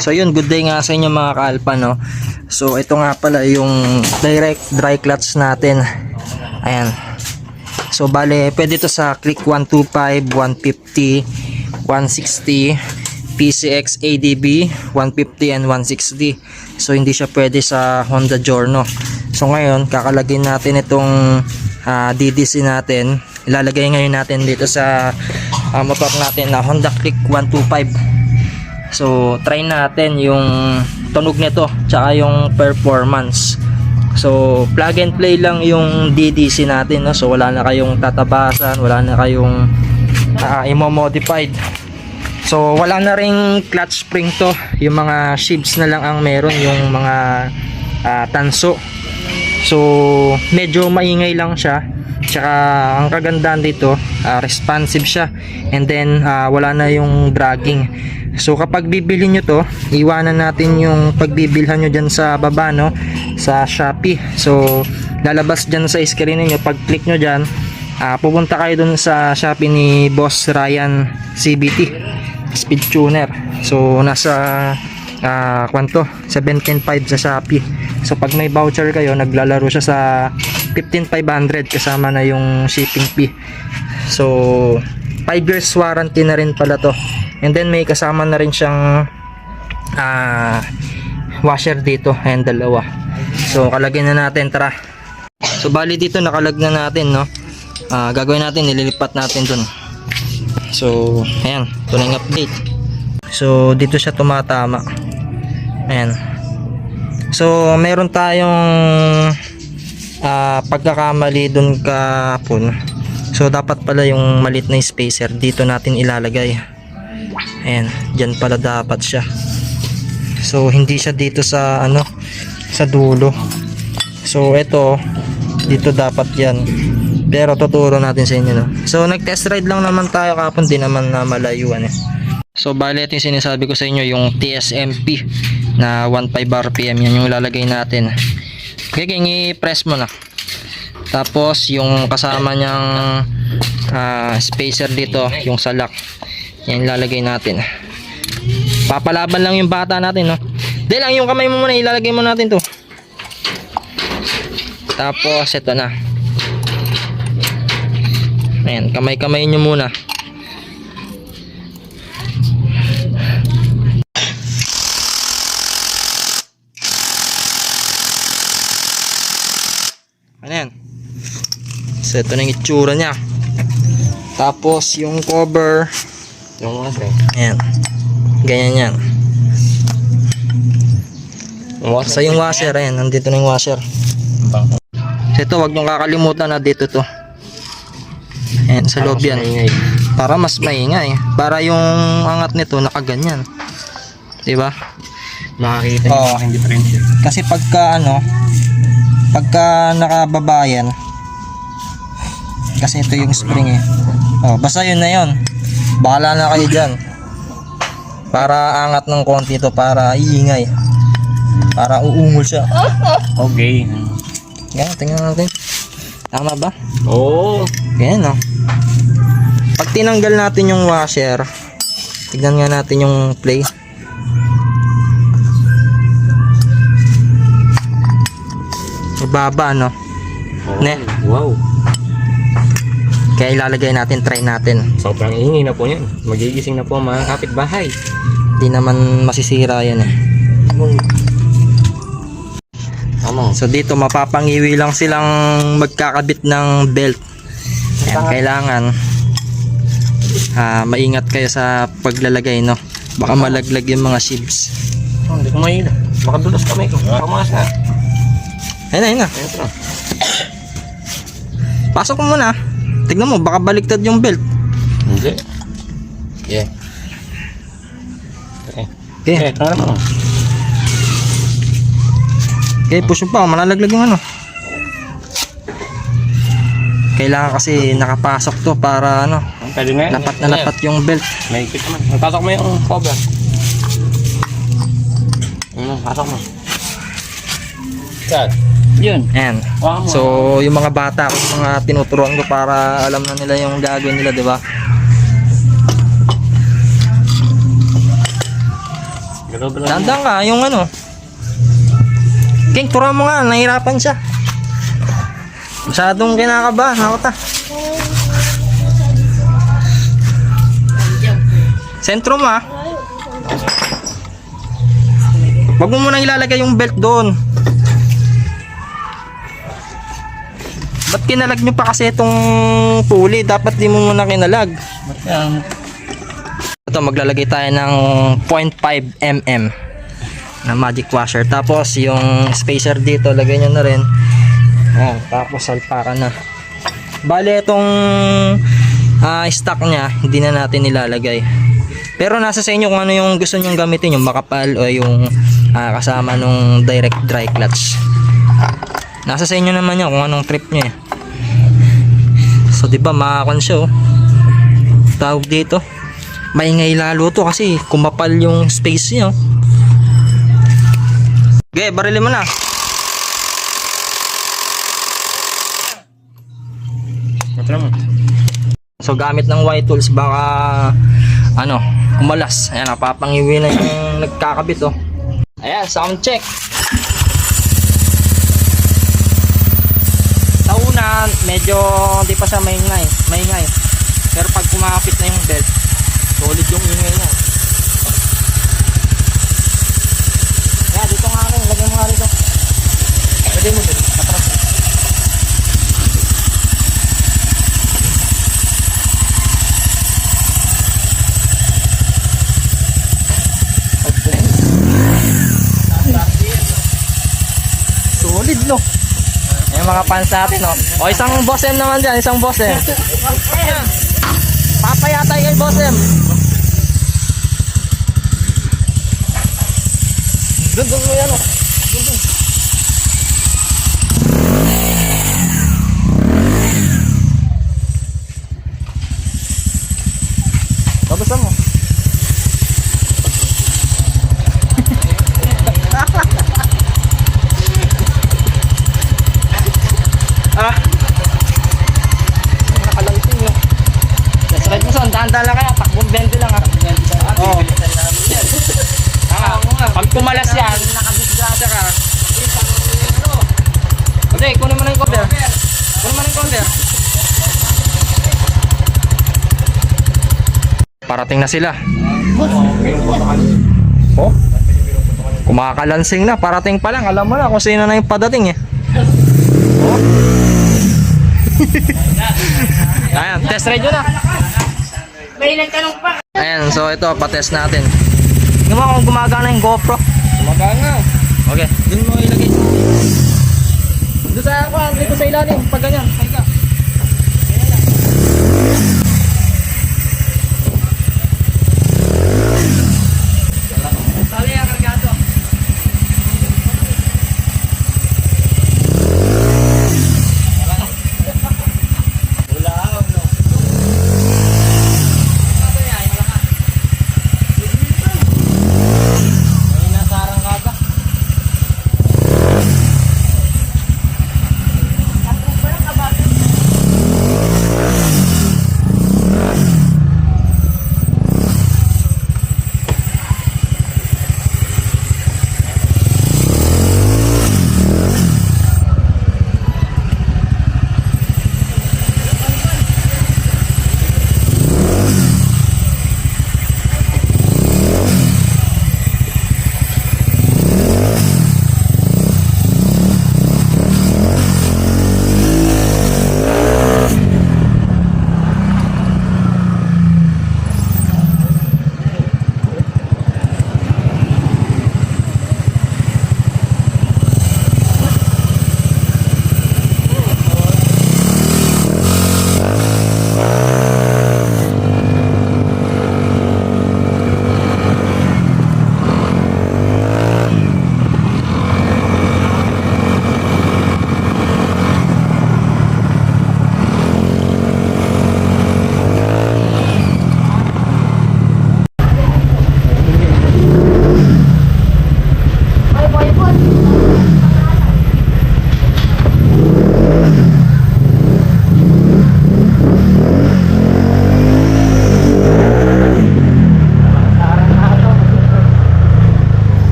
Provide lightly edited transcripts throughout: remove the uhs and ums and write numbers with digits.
So yun, good day nga sa inyo mga ka-alpha, no. So ito nga pala yung direct dry clutch natin. Ayan. So bale, pwede to sa Click 125, 150, 160, PCX ADB 150 and 160. So hindi siya pwede sa Honda Giorno. So ngayon, kakalagay natin itong DDC natin. Ilalagay ngayon natin dito sa motor natin na Honda Click 125. So try natin yung tunog nito tsaka yung performance. So plug and play lang yung DDC natin, no? So wala na kayong tatabasan, wala na kayong imo-modified. So wala na ring clutch spring to, yung mga sheaves na lang ang meron, yung mga tanso. So medyo maingay lang siya. Tsaka ang kagandahan dito, responsive siya, and then wala na yung dragging. So kapag bibili nyo to, iwanan natin yung pagbibilhan nyo dyan sa baba, no, sa Shopee. So lalabas dyan sa screen nyo, pag click nyo dyan, pupunta kayo dun sa Shopee ni Boss Ryan CBT Speed Tuner. So nasa kwanto 17.5 sa Shopee. So pag may voucher kayo, naglalaro siya sa 15,500 kasama na yung shipping fee. So 5 years warranty na rin pala to. And then may kasama na rin siyang washer dito, ayan, dalawa. So kalagyan na natin, tara. So bali dito nakalag na natin, no. Gagawin natin, nililipat natin dun. So ayan, ito na yung update. So dito siya tumatama, ayan. So meron tayong pagkakamali dun kahapon. So dapat pala yung malit na spacer dito natin ilalagay. Ayan, dyan pala dapat siya. So hindi siya dito sa sa dulo. So ito dito dapat yan. Pero tuturo natin sa inyo, no. So nag-test ride lang naman tayo kahapon, di naman na malayuan eh. So bali ito yung sinasabi ko sa inyo, yung TSMP na 15 RPM, yan yung ilalagay natin. Okay, i-press mo na. Tapos yung kasama niyang spacer dito, yung salak, yan ilalagay natin. Papalaban lang yung bata natin, no. Di lang, yung kamay mo muna ilalagay mo natin to. Tapos ito na. Ayan, kamay-kamay nyo muna. Ano yan? So ito na yung itsura nya. Tapos yung cover, yung washer, ayan, ganyan yan. So yung washer, ayan, nandito na yung washer. So ito, wag nyo kakalimutan na dito to. Ayan, sa loob yan, para mas maingay, para yung angat nito nakaganyan, diba? Makakita nyo yung differential. Kasi pagka pagka nakababayan, kasi ito yung spring eh. Basta yun na yun, bahala na kayo dyan. Para angat ng konti to, para iingay, para uungol siya. Okay. Yan, tingnan natin. Tama ba? Oo. Yan, no. Pag tinanggal natin yung washer, tignan nga natin yung play. Mababa, no? Oh, ne? Wow. Kaya ilalagay natin, try natin. Sobrang ingay na po yan. Magigising na po ang mga kapitbahay. Hindi naman masisira yan eh. So dito mapapangiwi lang silang magkakabit ng belt. Ayan, kailangan maingat kayo sa paglalagay, no? Baka malaglag yung mga sheaves. Hindi ko mahina. Baka dulas kamay ko. Pamas na. Ayun na. Pasok mo muna. Tignan mo, baka baliktad yung belt. Hindi. Yeah. Okay. Okay, push mo pa, malalaglag yung Kailangan kasi nakapasok to para pwede na yan. Lapat na lapat yung belt. May ikit naman. Pasok mo yung cover. Pasok mo. Sad. Yun. Ayan. Wow. So, yung mga bata, yung mga tinuturuan ko para alam na nila yung gagawin nila, di ba? Tandang ka, yung ano. King, tura mo nga, nahirapan siya. Masyadong kinakabahan, ako ta. Sentro mo ah. Wag mo muna ilalagay yung belt doon. Ba't kinalag nyo pa kasi itong pulley? Dapat di mo muna kinalag. Ito, maglalagay tayo ng 0.5 mm na magic washer. Tapos yung spacer dito, lagay nyo na rin. Ayan, tapos salpakan na. Bale, itong stock nya, hindi na natin nilalagay. Pero nasa sa inyo kung ano yung gusto nyong gamitin, yung makapal o yung kasama nung direct dry clutch. Nasa sa inyo naman yan kung anong trip nyo eh. So diba makakon siya oh. Tawag dito, maingay lalo to kasi kumapal yung space niya. Okay, barilin mo na. So gamit ng white tools baka ano, kumalas. Ayan, napapangiwi na yung nagkakabit oh. Ayan, sound check. Sa una, medyo hindi pa siya maingay. Pero pag kumakapit na yung belt, solid yung ingay niya. Ayan, dito nga ako, lagyan mo nga rito. Lagyan mo dito, katras. Solid no. Yung mga fans natin no. O isang boss M naman dyan, isang boss M. Papayatay kay boss M. Dun mo yan o. Dun. Babasan mo. Nakalangsing no. Let's ride mo son, dahan-dahan lang kaya, takbong 20 lang ha. Oo. Pag kumalas yan, nakadisgrasya ka. Kasi, kunin mo na yung cover. Parating na sila. Oh? Kumakalansing na, parating pa lang. Alam mo na kung sino na yung padating eh. Oh? Ayan, test ride yun na. May nagtanong pa. Ayan, so ito, patest natin. Tingnan mo kung gumagana yung GoPro. Gumagana. Okay, dun mo ilagay. Dito sa ilalim, pag ganyan, pagka. Sali ang kargado.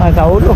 Ay, kaulo.